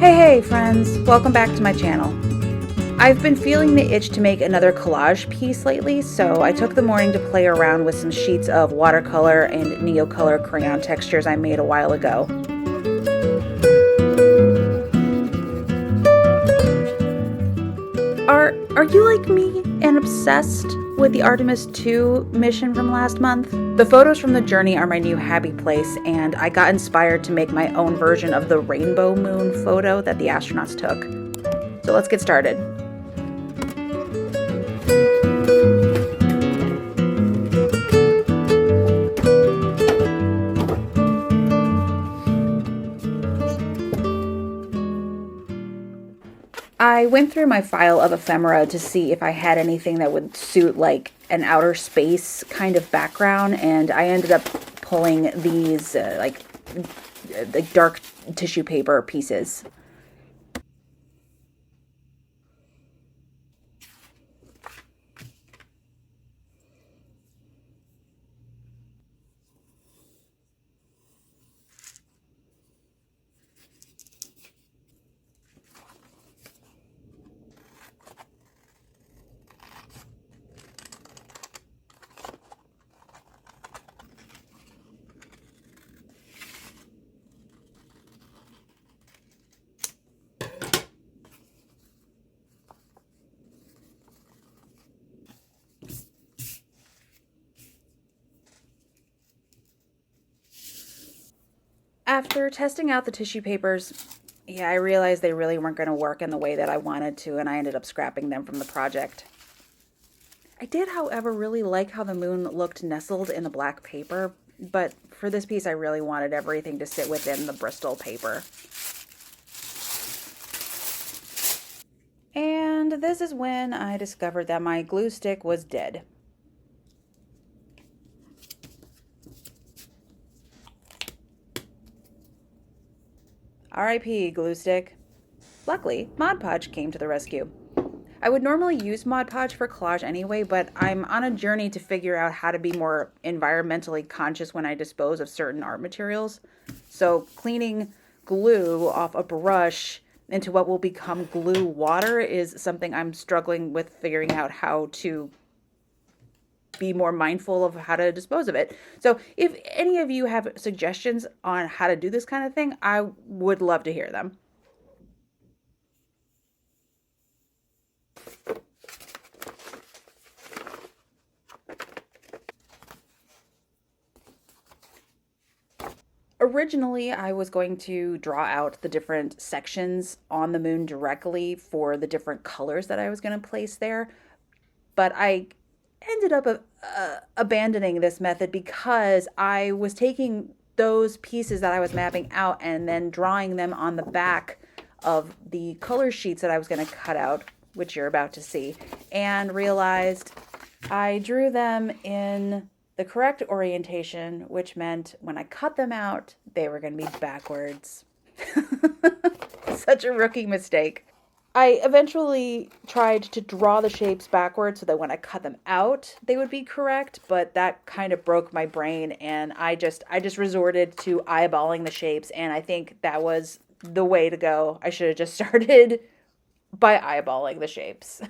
Hey friends, welcome back to my channel. I've been feeling the itch to make another collage piece lately, so I took the morning to play around with some sheets of watercolor and Neocolor crayon textures I made a while ago. Are you like me and obsessed with the Artemis 2 mission from last month? The photos from the journey are my new happy place, and I got inspired to make my own version of the rainbow moon photo that the astronauts took. So let's get started. I went through my file of ephemera to see if I had anything that would suit like an outer space kind of background, and I ended up pulling these like dark tissue paper pieces. After testing out the tissue papers, yeah, I realized they really weren't going to work in the way that I wanted to, and I ended up scrapping them from the project. I did, however, really like how the moon looked nestled in the black paper, but for this piece I really wanted everything to sit within the Bristol paper. And this is when I discovered that my glue stick was dead. R.I.P. glue stick. Luckily, Mod Podge came to the rescue. I would normally use Mod Podge for collage anyway, but I'm on a journey to figure out how to be more environmentally conscious when I dispose of certain art materials. So cleaning glue off a brush into what will become glue water is something I'm struggling with figuring out how to be more mindful of how to dispose of it. So if any of you have suggestions on how to do this kind of thing, I would love to hear them. Originally, I was going to draw out the different sections on the moon directly for the different colors that I was going to place there, but I ended up abandoning this method because I was taking those pieces that I was mapping out and then drawing them on the back of the color sheets that I was going to cut out, which you're about to see, and realized I drew them in the correct orientation, which meant when I cut them out, they were going to be backwards. Such a rookie mistake. I eventually tried to draw the shapes backwards so that when I cut them out, they would be correct, but that kind of broke my brain, and I just resorted to eyeballing the shapes, and I think that was the way to go. I should have just started by eyeballing the shapes.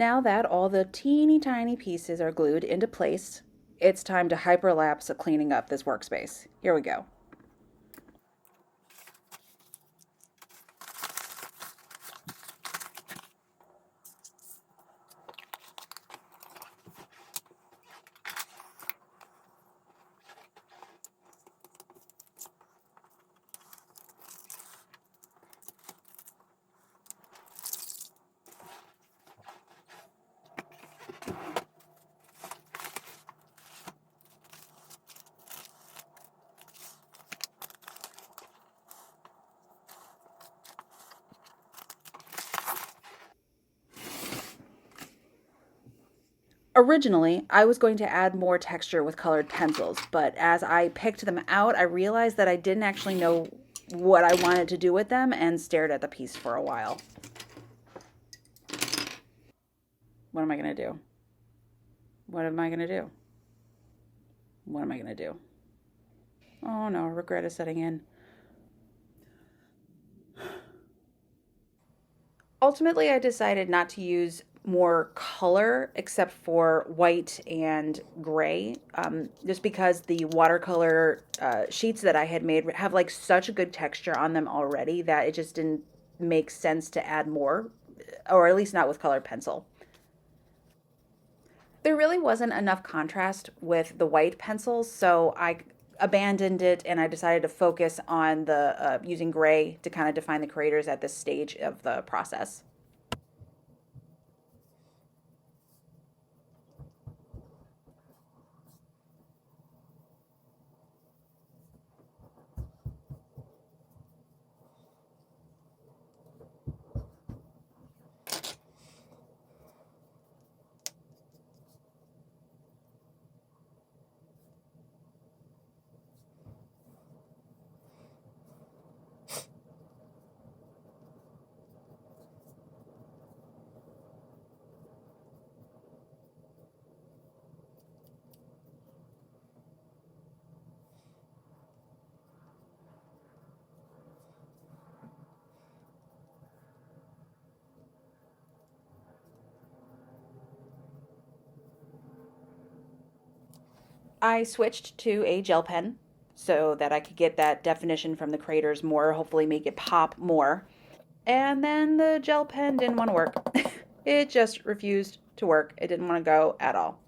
Now that all the teeny tiny pieces are glued into place, it's time to hyperlapse cleaning up this workspace. Here we go. Originally, I was going to add more texture with colored pencils, but as I picked them out, I realized that I didn't actually know what I wanted to do with them and stared at the piece for a while. What am I going to do? What am I going to do? What am I going to do? Oh no, regret is setting in. Ultimately, I decided not to use more color except for white and gray, just because the watercolor sheets that I had made have like such a good texture on them already that it just didn't make sense to add more, or at least not with colored pencil. There really wasn't enough contrast with the white pencils, so I abandoned it and I decided to focus on the using gray to kind of define the craters at this stage of the process. I switched to a gel pen so that I could get that definition from the craters more, hopefully make it pop more. And then the gel pen didn't want to work. It just refused to work. It didn't want to go at all.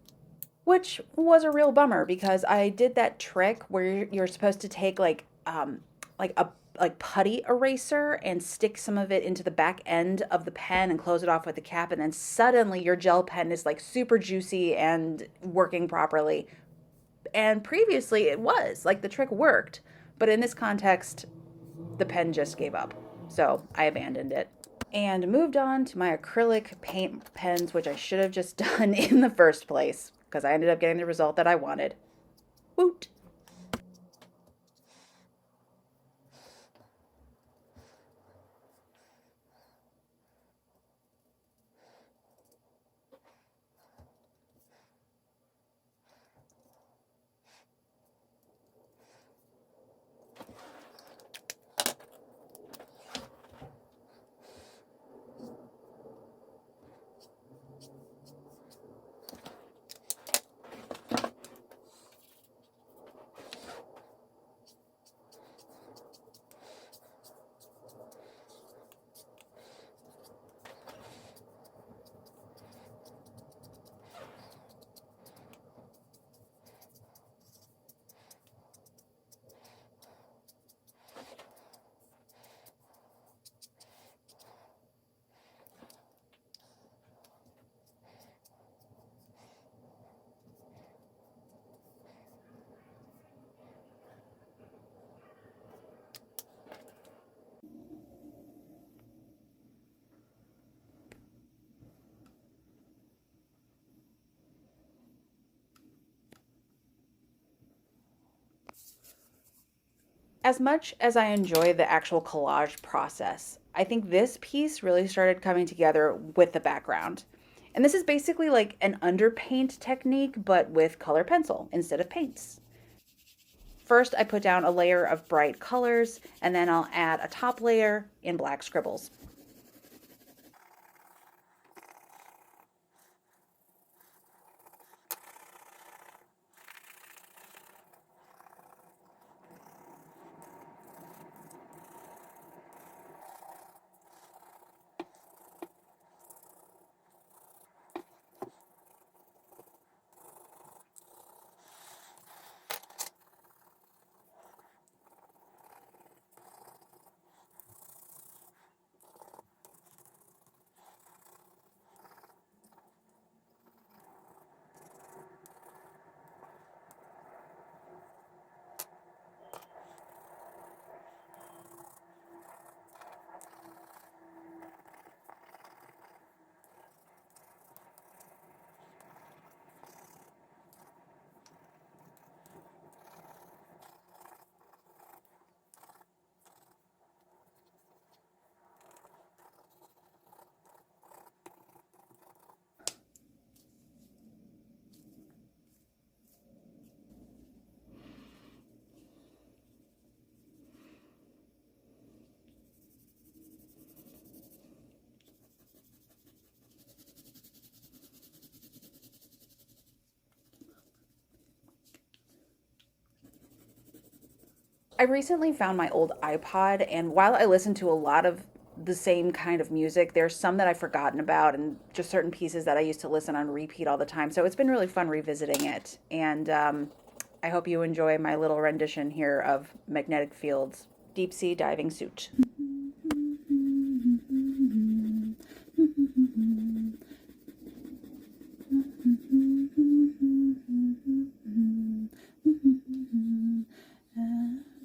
Which was a real bummer because I did that trick where you're supposed to take like a like putty eraser and stick some of it into the back end of the pen and close it off with the cap, and then suddenly your gel pen is like super juicy and working properly. And previously it was like the trick worked, but in this context the pen just gave up, so I abandoned it and moved on to my acrylic paint pens, which I should have just done in the first place because I ended up getting the result that I wanted. Woot. As much as I enjoy the actual collage process, I think this piece really started coming together with the background. And this is basically like an underpaint technique, but with color pencil instead of paints. First, I put down a layer of bright colors, and then I'll add a top layer in black scribbles. I recently found my old iPod, and while I listen to a lot of the same kind of music, there's some that I've forgotten about, and just certain pieces that I used to listen on repeat all the time. So it's been really fun revisiting it. And I hope you enjoy my little rendition here of Magnetic Field's Deep Sea Diving Suit.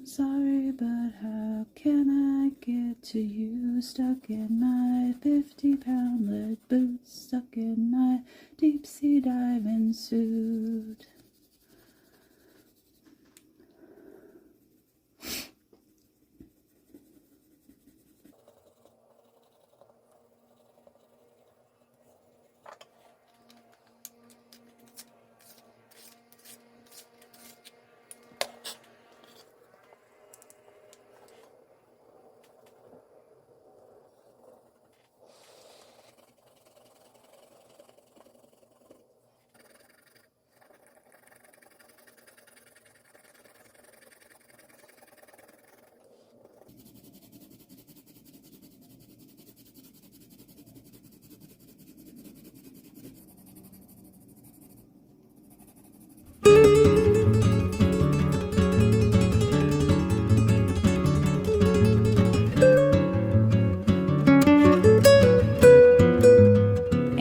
Sorry, but how can I get to you? Stuck in my 50-pound lead boots, stuck in my deep sea diving suit.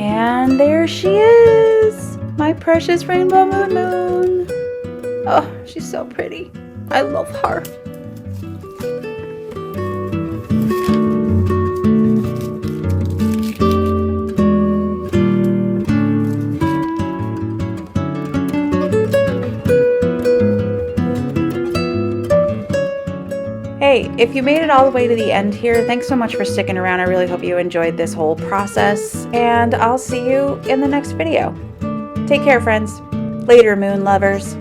And there she is, my precious rainbow moon. Oh, she's so pretty. I love her. Hey, if you made it all the way to the end here, thanks so much for sticking around. I really hope you enjoyed this whole process, and I'll see you in the next video. Take care, friends. Later, moon lovers.